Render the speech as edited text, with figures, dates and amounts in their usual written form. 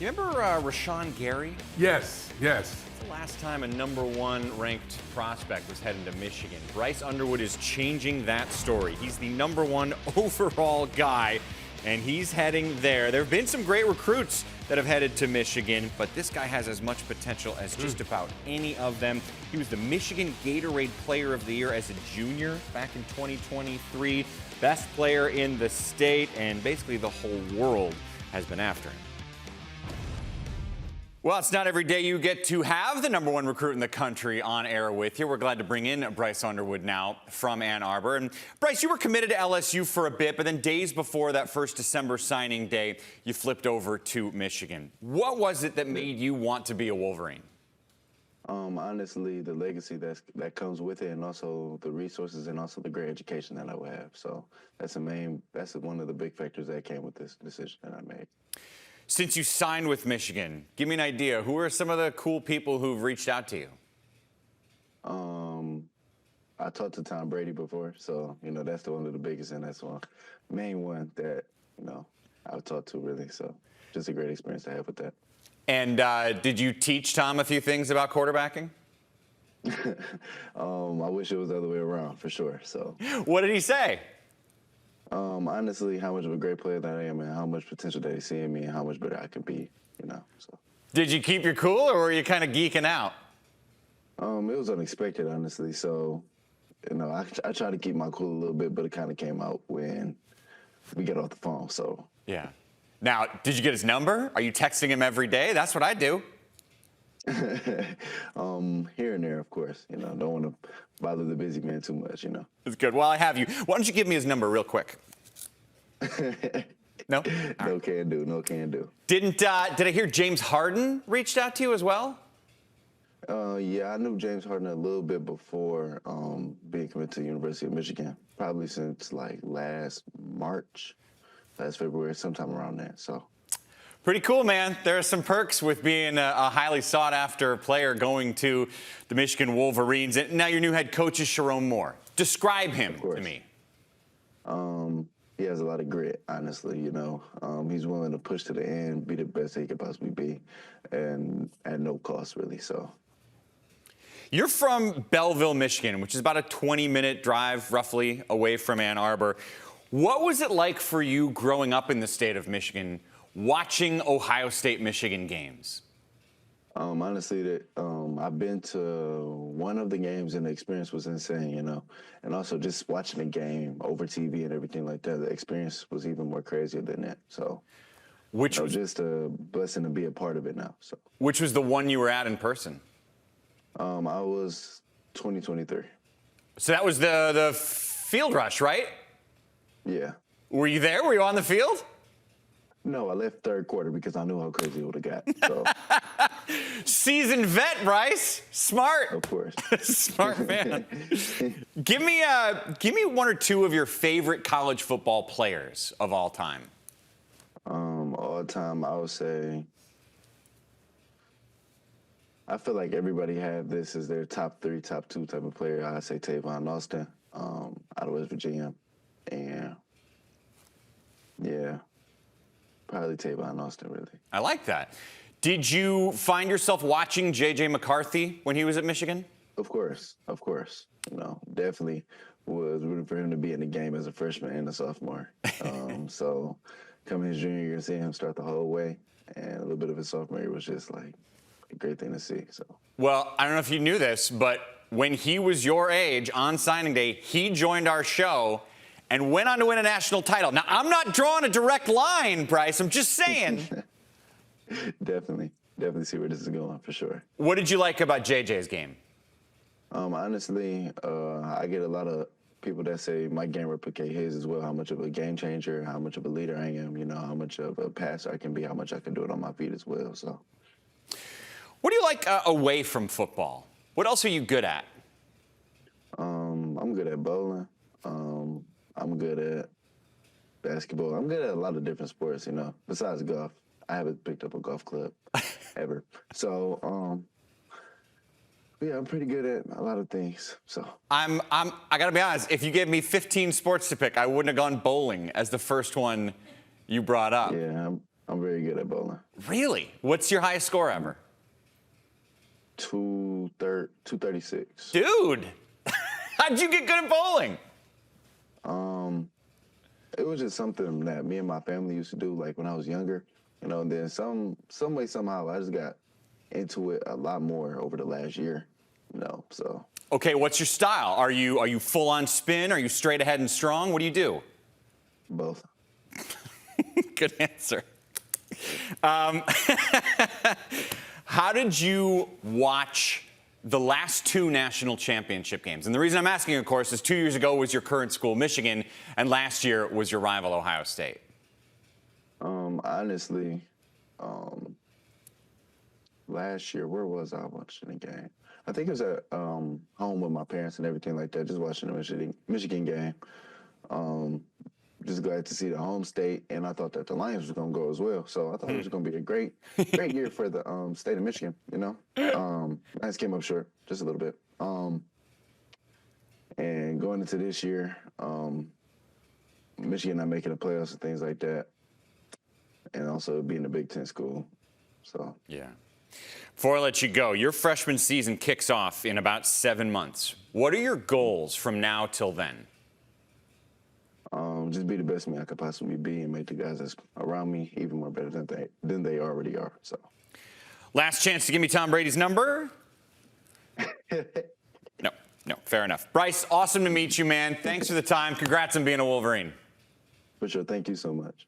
You remember Rashawn Gary? Yes, yes. It's the last time a #1 ranked prospect was heading to Michigan. Bryce Underwood is changing that story. He's the #1 overall guy, and he's heading there. There have been some great recruits that have headed to Michigan, but this guy has as much potential as just about any of them. He was the Michigan Gatorade Player of the Year as a junior back in 2023. Best player in the state, and basically the whole world has been after him. Well, it's not every day you get to have the #1 recruit in the country on air with you. We're glad to bring in Bryce Underwood now from Ann Arbor. And Bryce, you were committed to LSU for a bit, but then days before that first December signing day, you flipped over to Michigan. What was it that made you want to be a Wolverine? Honestly, the legacy that comes with it, and also the resources, and also the great education that I would have. So that's one of the big factors that came with this decision that I made. Since you signed with Michigan, give me an idea. Who are some of the cool people who've reached out to you? I talked to Tom Brady before, so that's one of the biggest, and that's one main one that I've talked to really. So just a great experience to have with that. And did you teach Tom a few things about quarterbacking? I wish it was the other way around for sure. So what did he say? Honestly, how much of a great player that I am, and how much potential that he see in me, and how much better I could be. So. Did you keep your cool, or were you kind of geeking out? It was unexpected, honestly. So, I try to keep my cool a little bit, but it kind of came out when we get off the phone. So. Yeah. Now, did you get his number? Are you texting him every day? That's what I do. Here and there, of course. Don't want to bother the busy man too much. It's good. Well, I have you. Why don't you give me his number real quick? No? No can do. No can do. Did I hear James Harden reached out to you as well? Yeah, I knew James Harden a little bit before being committed to the University of Michigan, probably since like last February, sometime around that. So. Pretty cool, man. There are some perks with being a highly sought-after player going to the Michigan Wolverines. And now your new head coach is Sharon Moore. Describe him to me. He has a lot of grit, honestly. He's willing to push to the end, be the best he could possibly be, and at no cost, really. So. You're from Belleville, Michigan, which is about a 20-minute drive, roughly, away from Ann Arbor. What was it like for you growing up in the state of Michigan, watching Ohio State-Michigan games? Honestly, I've been to one of the games, and the experience was insane, And also just watching the game over TV and everything like that, the experience was even more crazier than that. So, which was just a blessing to be a part of it now. So, which was the one you were at in person? I was 2023. So that was the field rush, right? Yeah. Were you there? Were you on the field? No, I left third quarter because I knew how crazy it would have got. So. Seasoned vet, Bryce. Smart. Of course. Smart man. Give me one or two of your favorite college football players of all time. All time, I would say. I feel like everybody had this as their top 3, top 2 type of player. I'd say Tavon Austin, out of West Virginia, and yeah. Probably Tavon Austin, really. I like that. Did you find yourself watching J.J. McCarthy when he was at Michigan? Of course. Definitely was rooting for him to be in the game as a freshman and a sophomore. So coming his junior year, seeing him start the whole way, and a little bit of his sophomore year was just like a great thing to see. So. Well, I don't know if you knew this, but when he was your age on signing day, he joined our show and went on to win a national title. Now, I'm not drawing a direct line, Bryce. I'm just saying. Definitely see where this is going, for sure. What did you like about JJ's game? Honestly, I get a lot of people that say my game replicate his as well, how much of a game changer, how much of a leader I am, how much of a passer I can be, how much I can do it on my feet as well. So. What do you like away from football? What else are you good at? I'm good at bowling. I'm good at basketball. I'm good at a lot of different sports, besides golf. I haven't picked up a golf club ever. So, yeah, I'm pretty good at a lot of things. So I gotta be honest, if you gave me 15 sports to pick, I wouldn't have gone bowling as the first one you brought up. Yeah, I'm very good at bowling. Really? What's your highest score ever? 236. Dude, how'd you get good at bowling? It was just something that me and my family used to do, like when I was younger, you know. And then some way, somehow, I just got into it a lot more over the last year, you know. So. Okay, what's your style? Are you full on spin? Are you straight ahead and strong? What do you do? Both. Good answer. How did you watch the last two national championship games? And the reason I'm asking, of course, is 2 years ago was your current school, Michigan, and last year was your rival, Ohio State. Honestly, last year, where was I watching the game? I think it was at home with my parents and everything like that, just watching the Michigan game. Just glad to see the home state, and I thought that the Lions was going to go as well. So I thought it was going to be a great year for the state of Michigan, you know. Lions came up short just a little bit. And going into this year, Michigan not making the playoffs and things like that, and also being a Big Ten school. So yeah. Before I let you go, your freshman season kicks off in about 7 months. What are your goals from now till then? Just be the best me I could possibly be and make the guys that's around me even more better than they already are. So, last chance to give me Tom Brady's number. No, fair enough. Bryce, awesome to meet you, man. Thanks for the time. Congrats on being a Wolverine. For sure. Thank you so much.